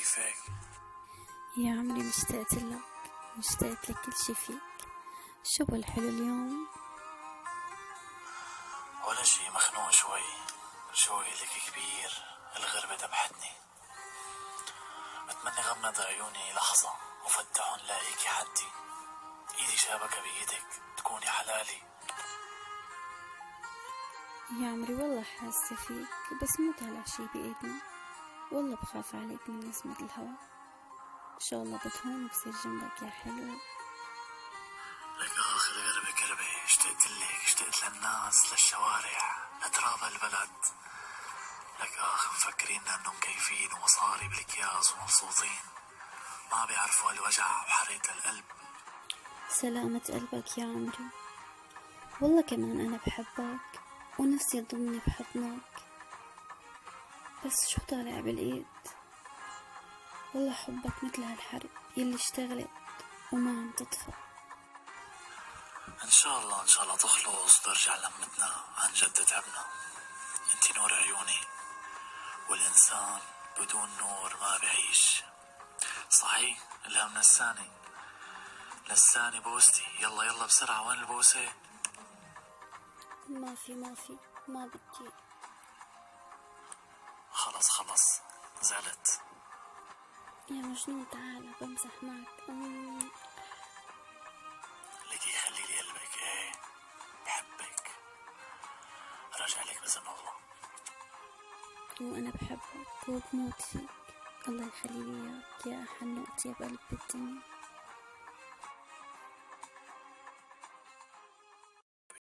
كيفك؟ يا عمري مشتقت لك كل شي فيك. شو الحلو اليوم؟ ولا شي، مخنوق شوي لك كبير. الغربة ذبحتني. بتمنى غمض عيوني لحظة وفتحهم لاقيكي حدي. ايدي شابكة بايدك تكوني حلالي. يا عمري والله حاسة فيك، بس مو طالع شي بإيدنا. والله بخاف عليك من نسمة الهوا. إن شاء الله بتهون وبصير جنبك يا حلو. لك الغربة كربة، اشتقت للناس، للشوارع، لتراب البلد. لك مفكرين انهم مكيفين ومصاري بالاكياس ومبسوطين، ما بيعرفوا الوجع وحرقة القلب. سلامة قلبك يا عمري. والله كمان أنا بحبك ونفسي تضمني بحضنك، بس شو طالع بالإيد؟ والله حبك مثل هالحرب يلي اشتغلت وما عم تطفى. ان شاء الله تخلص وترجع لمتنا. عن جد تعبنا. انتي نور عيوني، والانسان بدون نور ما بيعيش. صحيح الهم لساني بوستي. يلا بسرعة، وين البوسة؟ ما في ما بدي. خلص زعلت. يا مجنون تعال بمزح معك. لكي خلي لي قلبك. ايه بحبك، راجع لك بإذن الله. وأنا بحبك وبموت فيك. الله يخلي لي إياك يا أحن وأطيب قلب بالدنيا.